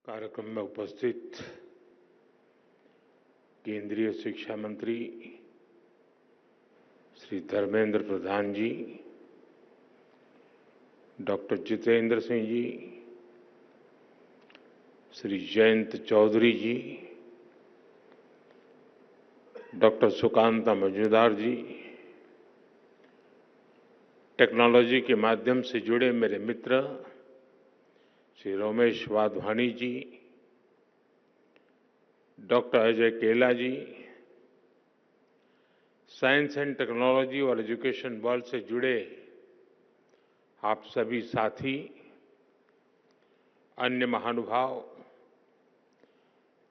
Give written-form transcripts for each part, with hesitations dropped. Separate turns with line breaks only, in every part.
कार्यक्रम में उपस्थित केंद्रीय शिक्षा मंत्री श्री धर्मेंद्र प्रधान जी, डॉक्टर जितेंद्र सिंह जी, श्री जयंत चौधरी जी, डॉक्टर सुकांता मजूमदार जी, टेक्नोलॉजी के माध्यम से जुड़े मेरे मित्र श्री रमेश वाधवानी जी, डॉक्टर अजय केला जी, साइंस एंड टेक्नोलॉजी और एजुकेशन वर्ल्ड से जुड़े आप सभी साथी, अन्य महानुभाव,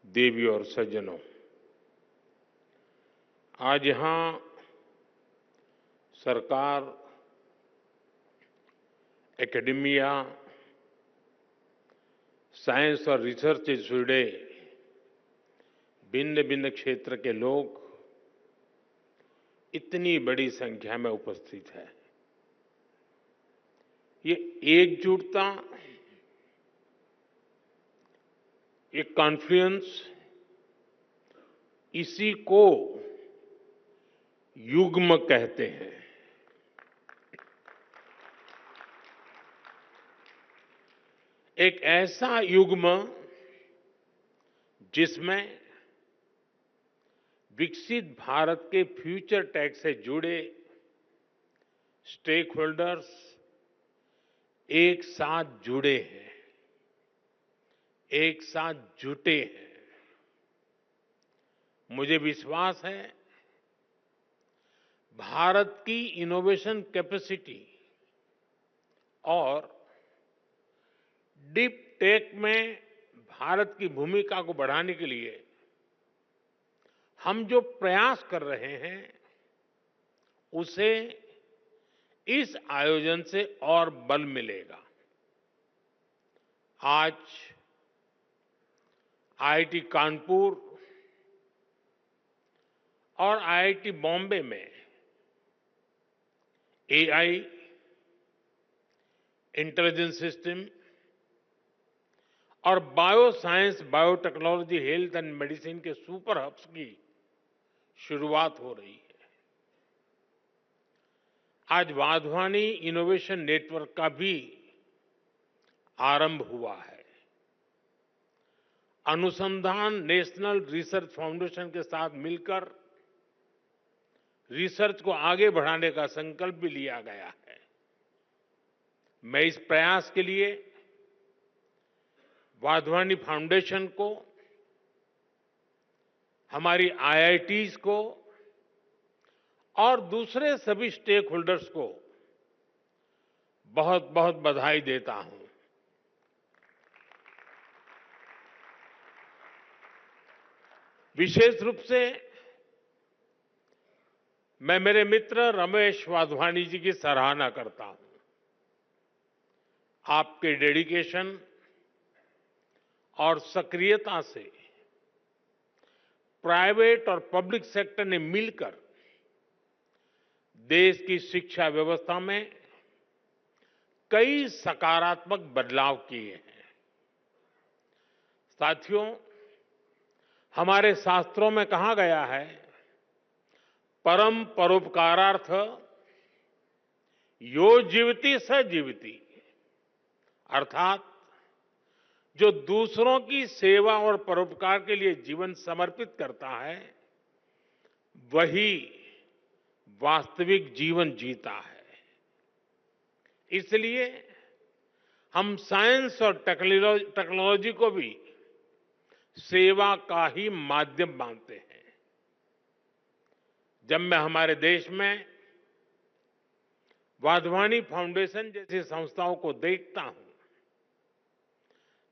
देवी और सज्जनों, आज यहां सरकार, एकेडेमिया, साइंस और रिसर्च से जुड़े भिन्न भिन्न क्षेत्र के लोग इतनी बड़ी संख्या में उपस्थित है। ये एकजुटता, ये कॉन्फ्लुएंस, इसी को युग्म कहते हैं। एक ऐसा युग्म जिसमें विकसित भारत के फ्यूचर टेक से जुड़े स्टेक होल्डर्स एक साथ जुड़े हैं, एक साथ जुटे हैं। मुझे विश्वास है भारत की इनोवेशन कैपेसिटी और डीप टेक में भारत की भूमिका को बढ़ाने के लिए हम जो प्रयास कर रहे हैं उसे इस आयोजन से और बल मिलेगा। आज आईआईटी कानपुर और आईआईटी बॉम्बे में एआई, इंटेलिजेंस सिस्टम और bio science, biotechnology, health and medicine के सुपर हब्स की शुरुआत हो रही है। आज वाधवानी इनोवेशन नेटवर्क का भी आरंभ हुआ है। अनुसंधान नेशनल रिसर्च फाउंडेशन के साथ मिलकर रिसर्च को आगे बढ़ाने का संकल्प भी लिया गया है। मैं इस प्रयास के लिए वाधवानी फाउंडेशन को, हमारी आईआईटीज को और दूसरे सभी स्टेक होल्डर्स को बहुत बहुत बधाई देता हूं। विशेष रूप से मैं मेरे मित्र रमेश वाधवानी जी की सराहना करता हूं। आपके डेडिकेशन और सक्रियता से प्राइवेट और पब्लिक सेक्टर ने मिलकर देश की शिक्षा व्यवस्था में कई सकारात्मक बदलाव किए हैं। साथियों, हमारे शास्त्रों में कहा गया है, परम परोपकारार्थ यो जीवति स जीवति, अर्थात जो दूसरों की सेवा और परोपकार के लिए जीवन समर्पित करता है वही वास्तविक जीवन जीता है। इसलिए हम साइंस और टेक्नोलॉजी को भी सेवा का ही माध्यम मानते हैं। जब मैं हमारे देश में वाधवानी फाउंडेशन जैसी संस्थाओं को देखता हूं,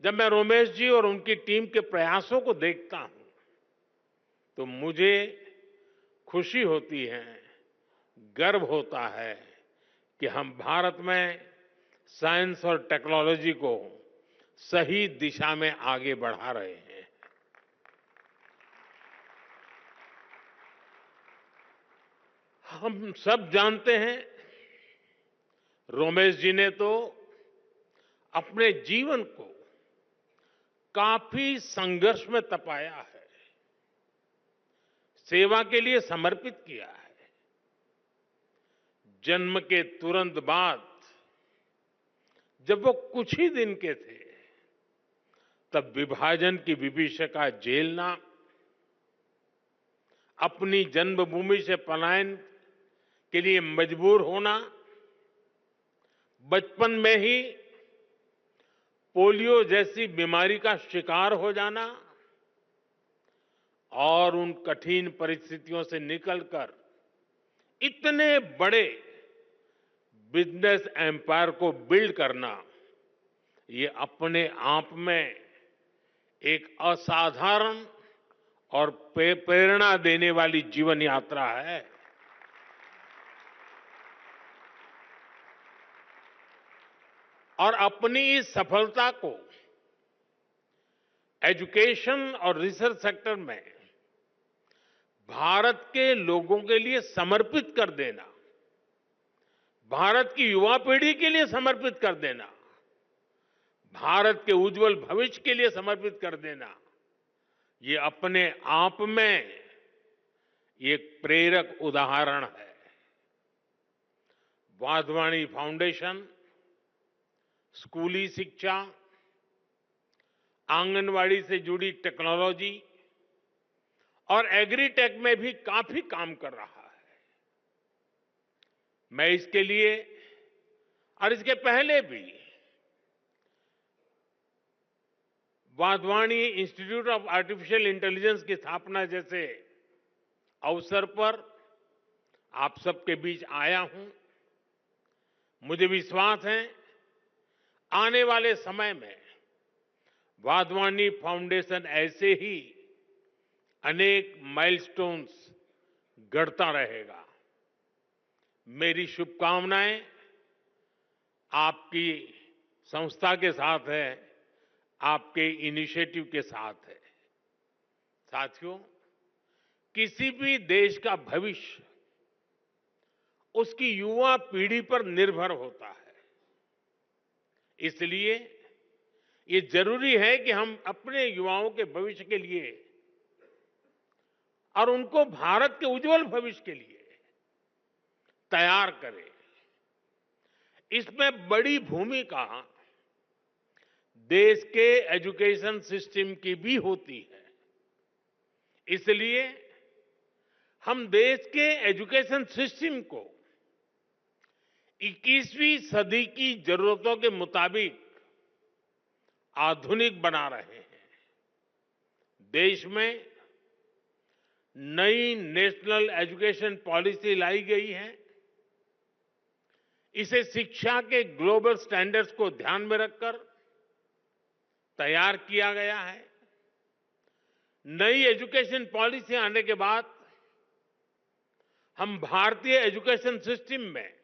जब मैं रमेश जी और उनकी टीम के प्रयासों को देखता हूं, तो मुझे खुशी होती है, गर्व होता है कि हम भारत में साइंस और टेक्नोलॉजी को सही दिशा में आगे बढ़ा रहे हैं। हम सब जानते हैं, रमेश जी ने तो अपने जीवन को काफी संघर्ष में तपाया है, सेवा के लिए समर्पित किया है। जन्म के तुरंत बाद जब वो कुछ ही दिन के थे, तब विभाजन की विभीषिका झेलना, अपनी जन्मभूमि से पलायन के लिए मजबूर होना, बचपन में ही पोलियो जैसी बीमारी का शिकार हो जाना और उन कठिन परिस्थितियों से निकलकर इतने बड़े बिजनेस एम्पायर को बिल्ड करना, ये अपने आप में एक असाधारण और प्रेरणा देने वाली जीवन यात्रा है। और अपनी इस सफलता को एजुकेशन और रिसर्च सेक्टर में भारत के लोगों के लिए समर्पित कर देना, भारत की युवा पीढ़ी के लिए समर्पित कर देना, भारत के उज्जवल भविष्य के लिए समर्पित कर देना, ये अपने आप में एक प्रेरक उदाहरण है। वाधवानी फाउंडेशन स्कूली शिक्षा, आंगनवाड़ी से जुड़ी टेक्नोलॉजी और एग्रीटेक में भी काफी काम कर रहा है। मैं इसके लिए और इसके पहले भी Wadhwani institute of artificial intelligence की स्थापना जैसे अवसर पर आप सबके बीच आया हूं। मुझे विश्वास है आने वाले समय में वाधवानी फाउंडेशन ऐसे ही अनेक माइलस्टोन्स गढ़ता रहेगा। मेरी शुभकामनाएं आपकी संस्था के साथ है, आपके इनिशिएटिव के साथ है। साथियों, किसी भी देश का भविष्य उसकी युवा पीढ़ी पर निर्भर होता है। इसलिए ये जरूरी है कि हम अपने युवाओं के भविष्य के लिए और उनको भारत के उज्जवल भविष्य के लिए तैयार करें। इसमें बड़ी भूमिका देश के एजुकेशन सिस्टम की भी होती है। इसलिए हम देश के एजुकेशन सिस्टम को 21वीं सदी की जरूरतों के मुताबिक आधुनिक बना रहे हैं। देश में नई नेशनल एजुकेशन पॉलिसी लाई गई है। इसे शिक्षा के ग्लोबल स्टैंडर्ड्स को ध्यान में रखकर तैयार किया गया है। नई एजुकेशन पॉलिसी आने के बाद हम भारतीय एजुकेशन सिस्टम में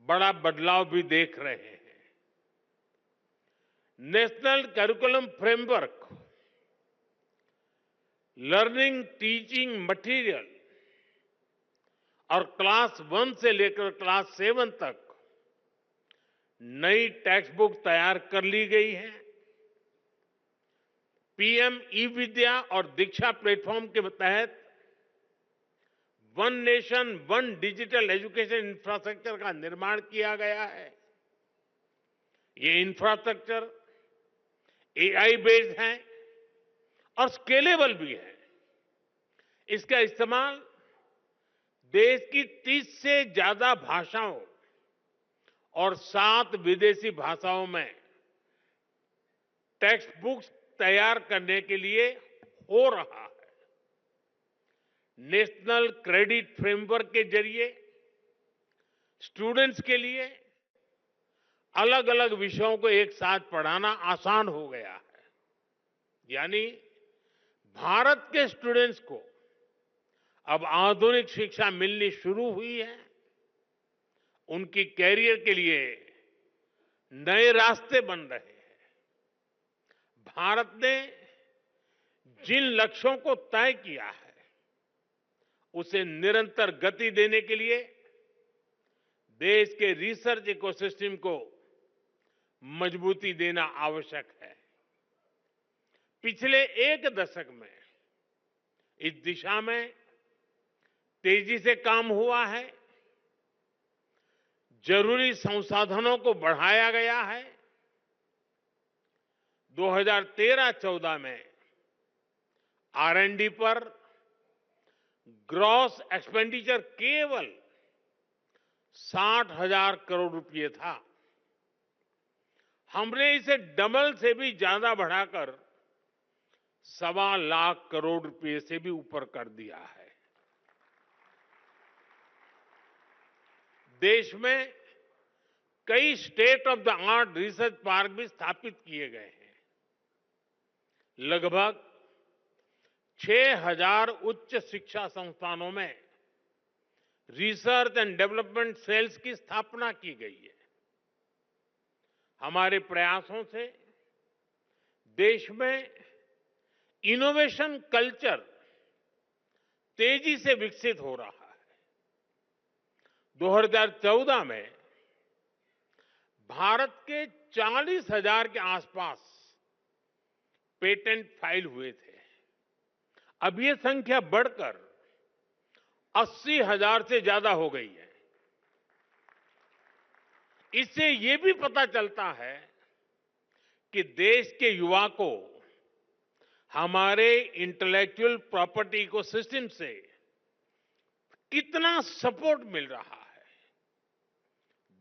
बड़ा बदलाव भी देख रहे हैं। National curriculum framework, learning teaching material और क्लास 1 से लेकर क्लास 7 तक नई टेक्स्ट बुक तैयार कर ली गई है। पीएम ई विद्या और दीक्षा प्लेटफॉर्म के तहत one nation one digital education infrastructure का निर्माण किया गया है। ये इंफ्रास्ट्रक्चर एआई बेस्ड है और स्केलेबल भी है। इसका इस्तेमाल देश की 30 से ज्यादा भाषाओं और 7 विदेशी भाषाओं में टेक्स्ट बुक्स तैयार करने के लिए हो रहा है। नेशनल क्रेडिट फ्रेमवर्क के जरिए स्टूडेंट्स के लिए अलग अलग विषयों को एक साथ पढ़ाना आसान हो गया है। यानी भारत के स्टूडेंट्स को अब आधुनिक शिक्षा मिलनी शुरू हुई है। उनकी कैरियर के लिए नए रास्ते बन रहे हैं। भारत ने जिन लक्ष्यों को तय किया है उसे निरंतर गति देने के लिए देश के रिसर्च इकोसिस्टम को मजबूती देना आवश्यक है। पिछले एक दशक में इस दिशा में तेजी से काम हुआ है। जरूरी संसाधनों को बढ़ाया गया है। 2013-14 में R&D पर ग्रॉस एक्सपेंडिचर केवल 60,000 करोड़ रुपए था। हमने इसे डबल से भी ज्यादा बढ़ाकर 1.25 लाख करोड़ रुपए से भी ऊपर कर दिया है। देश में कई state of the art research park भी स्थापित किए गए हैं। लगभग 6,000 उच्च शिक्षा संस्थानों में रिसर्च एंड डेवलपमेंट सेल्स की स्थापना की गई है। हमारे प्रयासों से देश में इनोवेशन कल्चर तेजी से विकसित हो रहा है। 2014 में भारत के 40,000 के आसपास पेटेंट फाइल हुए थे। अब ये संख्या बढ़कर 80,000 से ज्यादा हो गई है। इससे ये भी पता चलता है कि देश के युवा को हमारे इंटेलेक्चुअल प्रॉपर्टी इकोसिस्टम से कितना सपोर्ट मिल रहा है।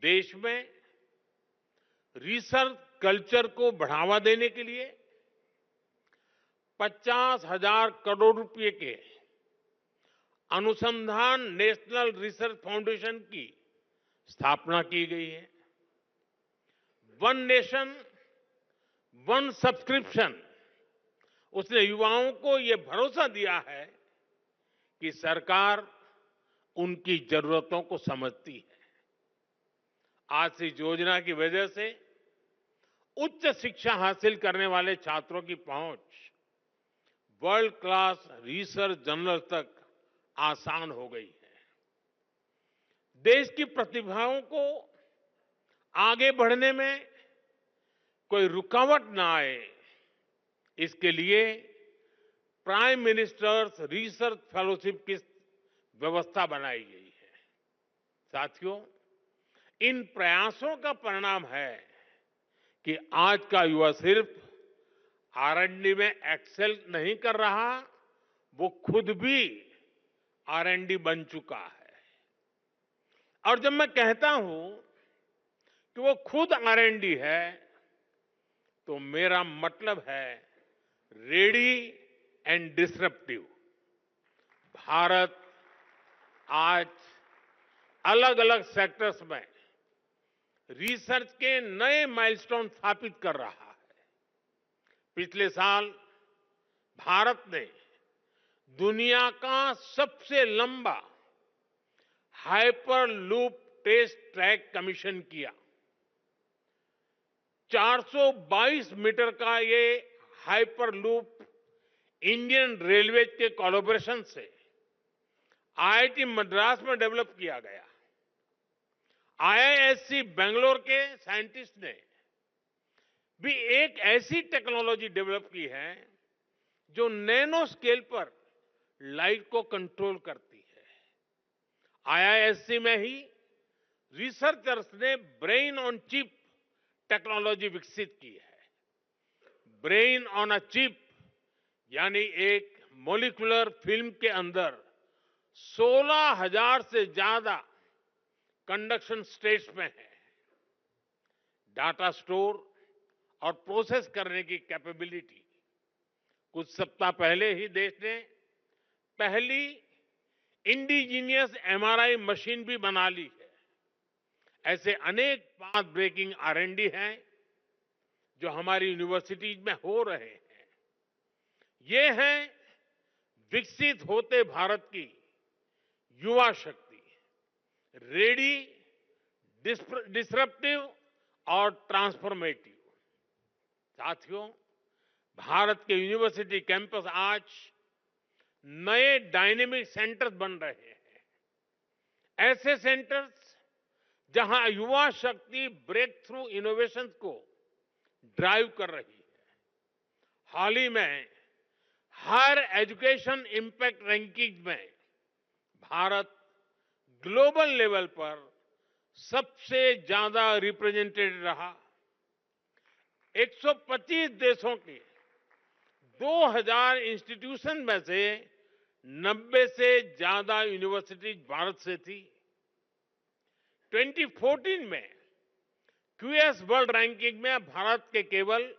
देश में रिसर्च कल्चर को बढ़ावा देने के लिए 50,000 करोड़ रुपए के अनुसंधान नेशनल रिसर्च फाउंडेशन की स्थापना की गई है। वन नेशन वन सब्सक्रिप्शन उसने युवाओं को यह भरोसा दिया है कि सरकार उनकी जरूरतों को समझती है। आज से इस योजना की वजह से उच्च शिक्षा हासिल करने वाले छात्रों की पहुंच वर्ल्ड क्लास रिसर्च जर्नल तक आसान हो गई है। देश की प्रतिभाओं को आगे बढ़ने में कोई रुकावट ना आए, इसके लिए प्राइम मिनिस्टर्स रिसर्च फेलोशिप की व्यवस्था बनाई गई है। साथियों, इन प्रयासों का परिणाम है कि आज का युवा सिर्फ R&D में एक्सेल नहीं कर रहा, वो खुद भी R&D बन चुका है। और जब मैं कहता हूं कि वो खुद R&D है, तो मेरा मतलब है रेडी एंड डिसरप्टिव। भारत आज अलग अलग सेक्टर्स में रिसर्च के नए माइलस्टोन स्थापित कर रहा है। पिछले साल भारत ने दुनिया का सबसे लंबा हाइपरलूप टेस्ट ट्रैक कमीशन किया। 422 मीटर का ये हाइपरलूप इंडियन रेलवे के कोलैबोरेशन से IIT मद्रास में डेवलप किया गया। IISc बेंगलोर के साइंटिस्ट ने भी एक ऐसी टेक्नोलॉजी डेवलप की है जो नैनो स्केल पर लाइट को कंट्रोल करती है। IISc में ही रिसर्चर्स ने ब्रेन ऑन चिप टेक्नोलॉजी विकसित की है। ब्रेन ऑन अ चिप यानी एक मॉलिक्यूलर फिल्म के अंदर 16,000 से ज्यादा कंडक्शन स्टेट्स में है। डाटा स्टोर और प्रोसेस करने की कैपेबिलिटी। कुछ सप्ताह पहले ही देश ने पहली इंडिजीनियस MRI मशीन भी बना ली है। ऐसे अनेक पाथ ब्रेकिंग R&D हैं जो हमारी यूनिवर्सिटीज में हो रहे हैं। ये है विकसित होते भारत की युवा शक्ति, रेडी, डिसरप्टिव और ट्रांसफॉर्मेटिव। साथियों, भारत के यूनिवर्सिटी कैंपस आज नए डायनेमिक सेंटर्स बन रहे हैं। ऐसे सेंटर्स जहां युवा शक्ति ब्रेक थ्रू इनोवेशन को ड्राइव कर रही है। हाल ही में हायर एजुकेशन इम्पैक्ट रैंकिंग में भारत ग्लोबल लेवल पर सबसे ज्यादा रिप्रेजेंटेड रहा। 125 देशों के 2000 इंस्टीट्यूशन में से 90 से ज्यादा यूनिवर्सिटीज भारत से थी। 2014 में क्यूएस वर्ल्ड रैंकिंग में भारत के केवल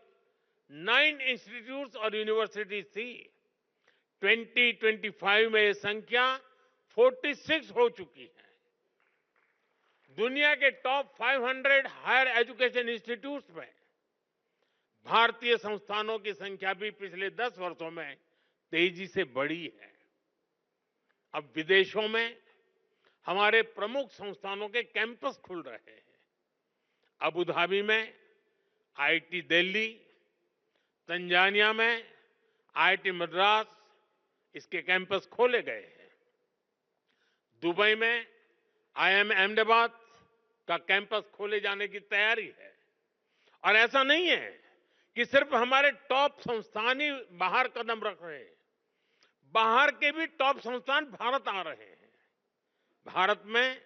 9 इंस्टीट्यूट्स और यूनिवर्सिटीज थी। 2025 में ये संख्या 46 हो चुकी है। दुनिया के टॉप 500 हायर एजुकेशन इंस्टीट्यूट्स में भारतीय संस्थानों की संख्या भी पिछले 10 वर्षों में तेजी से बढ़ी है। अब विदेशों में हमारे प्रमुख संस्थानों के कैंपस खुल रहे हैं। अबू धाबी में आईआईटी दिल्ली, तंजानिया में आईआईटी मद्रास, इसके कैंपस खोले गए हैं। दुबई में आईआईएम अहमदाबाद का कैंपस खोले जाने की तैयारी है। और ऐसा नहीं है कि सिर्फ हमारे टॉप संस्थान ही बाहर कदम रख रहे हैं, बाहर के भी टॉप संस्थान भारत आ रहे हैं। भारत में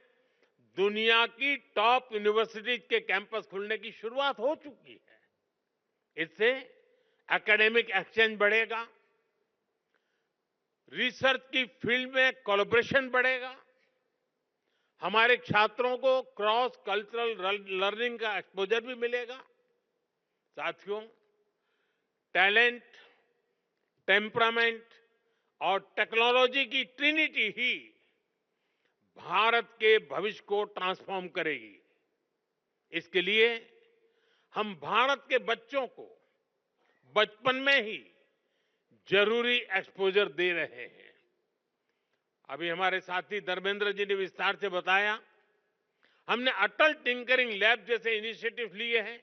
दुनिया की टॉप यूनिवर्सिटीज के कैंपस खुलने की शुरुआत हो चुकी है। इससे एकेडमिक एक्सचेंज बढ़ेगा, रिसर्च की फील्ड में कोलैबोरेशन बढ़ेगा, हमारे छात्रों को क्रॉस कल्चरल लर्निंग का एक्सपोजर भी मिलेगा। साथियों, टैलेंट, टेम्परामेंट और टेक्नोलॉजी की ट्रिनिटी ही भारत के भविष्य को ट्रांसफॉर्म करेगी। इसके लिए हम भारत के बच्चों को बचपन में ही जरूरी एक्सपोजर दे रहे हैं। अभी हमारे साथी धर्मेंद्र जी ने विस्तार से बताया, हमने अटल टिंकरिंग लैब जैसे इनिशिएटिव लिए हैं।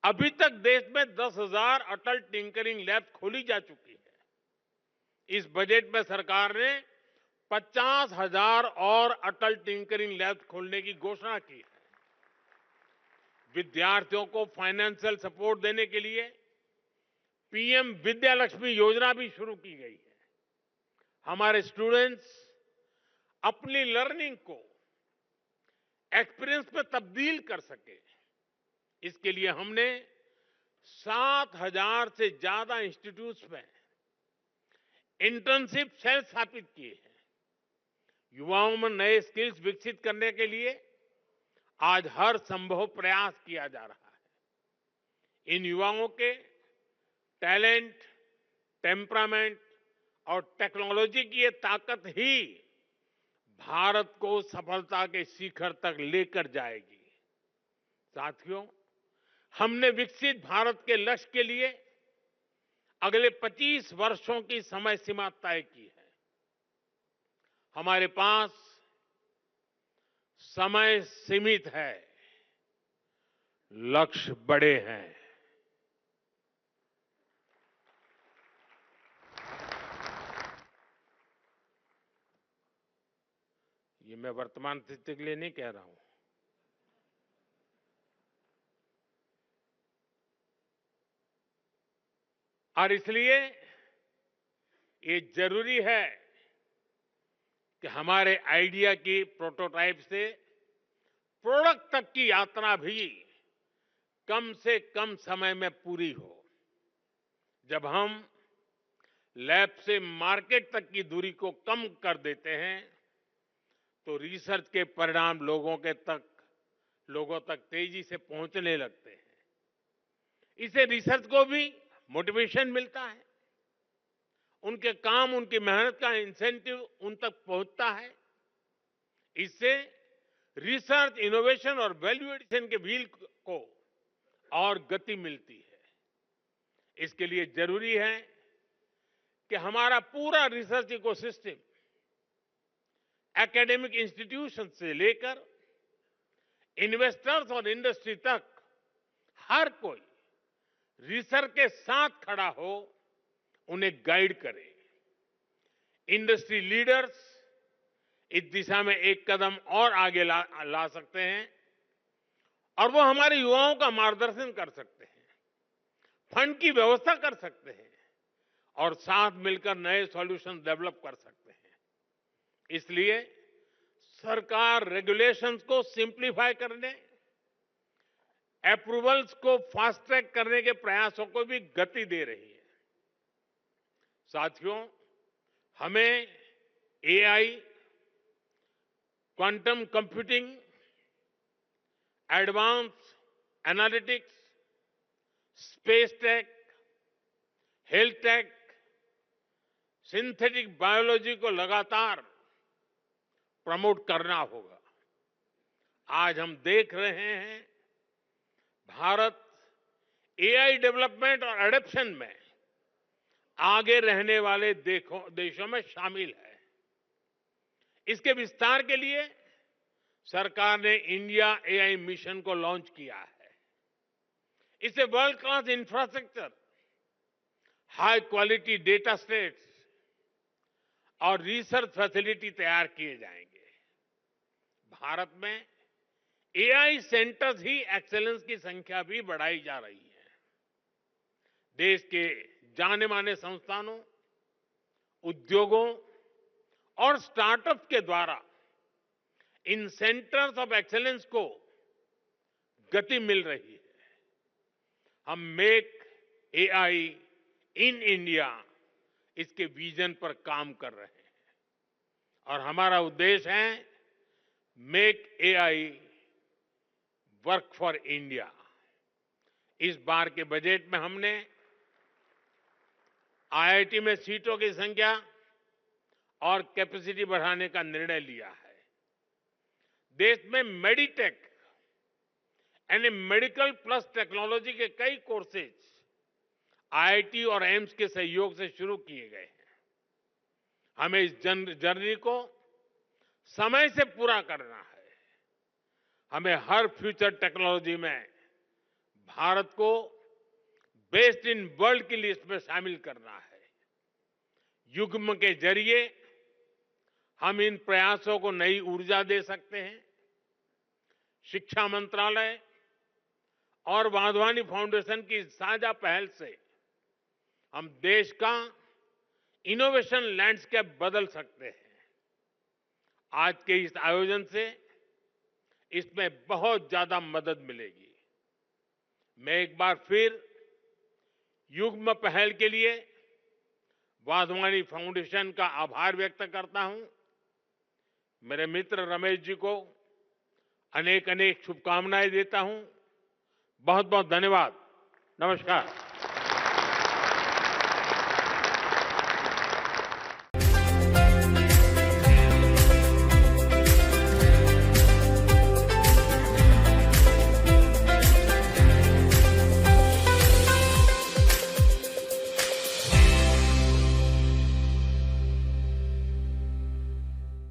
अभी तक देश में 10,000 अटल टिंकरिंग लैब खोली जा चुकी है। इस बजट में सरकार ने 50,000 और अटल टिंकरिंग लैब खोलने की घोषणा की है। विद्यार्थियों को फाइनेंशियल सपोर्ट देने के लिए पीएम विद्यालक्ष्मी योजना भी शुरू की गई है। हमारे स्टूडेंट्स अपनी लर्निंग को एक्सपीरियंस में तब्दील कर सके, इसके लिए हमने 7,000 से ज्यादा इंस्टीट्यूट्स में इंटर्नशिप सेल स्थापित किए हैं। युवाओं में नए स्किल्स विकसित करने के लिए आज हर संभव प्रयास किया जा रहा है। इन युवाओं के टैलेंट, टेम्परामेंट और टेक्नोलॉजी की ये ताकत ही भारत को सफलता के शिखर तक लेकर जाएगी। साथियों, हमने विकसित भारत के लक्ष्य के लिए अगले 25 वर्षों की समय सीमा तय की है। हमारे पास समय सीमित है, लक्ष्य बड़े हैं। ये मैं वर्तमान स्थिति के लिए नहीं कह रहा हूं। और इसलिए ये जरूरी है कि हमारे आइडिया की प्रोटोटाइप से प्रोडक्ट तक की यात्रा भी कम से कम समय में पूरी हो। जब हम लैब से मार्केट तक की दूरी को कम कर देते हैं तो रिसर्च के परिणाम लोगों तक तेजी से पहुंचने लगते हैं। इससे रिसर्च को भी मोटिवेशन मिलता है, उनके काम, उनकी मेहनत का इंसेंटिव उन तक पहुंचता है। इससे रिसर्च, इनोवेशन और वैल्यू एडिशन के व्हील को और गति मिलती है। इसके लिए जरूरी है कि हमारा पूरा रिसर्च इकोसिस्टम एकेडमिक इंस्टीट्यूशन से लेकर इन्वेस्टर्स और इंडस्ट्री तक हर कोई रिसर्च के साथ खड़ा हो, उन्हें गाइड करे। इंडस्ट्री लीडर्स इस दिशा में एक कदम और आगे ला सकते हैं और वो हमारे युवाओं का मार्गदर्शन कर सकते हैं। फंड की व्यवस्था कर सकते हैं और साथ मिलकर नए सॉल्यूशन डेवलप कर सकते हैं। इसलिए सरकार रेगुलेशंस को सिंप्लीफाई करने, अप्रूवल्स को फास्ट ट्रैक करने के प्रयासों को भी गति दे रही है। साथियों, हमें AI, quantum computing, advance analytics, space tech, health take, synthetic biology को लगातार प्रमोट करना होगा। आज हम देख रहे हैं भारत एआई डेवलपमेंट और एडॉप्शन में आगे रहने वाले देशों में शामिल है। इसके विस्तार के लिए सरकार ने इंडिया एआई मिशन को लॉन्च किया है। इससे world class infrastructure, high quality data sets और रिसर्च फैसिलिटी तैयार किए जाएंगे। भारत में एआई सेंटर्स ही एक्सेलेंस की संख्या भी बढ़ाई जा रही है। देश के जाने माने संस्थानों, उद्योगों और स्टार्टअप्स के द्वारा इन सेंटर्स ऑफ एक्सेलेंस को गति मिल रही है। हम मेक एआई इन इंडिया, इसके विजन पर काम कर रहे हैं और हमारा उद्देश्य है make AI work for India. इस बार के बजट में हमने आईआईटी में सीटों की संख्या और कैपेसिटी बढ़ाने का निर्णय लिया है। देश में मेडिटेक यानी मेडिकल प्लस टेक्नोलॉजी के कई कोर्सेज आईआईटी और एम्स के सहयोग से शुरू किए गए हैं। हमें इस जर्नी को समय से पूरा करना है। हमें हर फ्यूचर टेक्नोलॉजी में भारत को बेस्ट इन वर्ल्ड की लिस्ट में शामिल करना है। युग्म के जरिए हम इन प्रयासों को नई ऊर्जा दे सकते हैं। शिक्षा मंत्रालय और वाधवानी फाउंडेशन की साझा पहल से हम देश का इनोवेशन लैंडस्केप बदल सकते हैं। आज के इस आयोजन से इसमें बहुत ज्यादा मदद मिलेगी। मैं एक बार फिर युग्म पहल के लिए वाधवानी फाउंडेशन का आभार व्यक्त करता हूं। मेरे मित्र रमेश जी को अनेक अनेक शुभकामनाएं देता हूं। बहुत बहुत धन्यवाद। नमस्कार।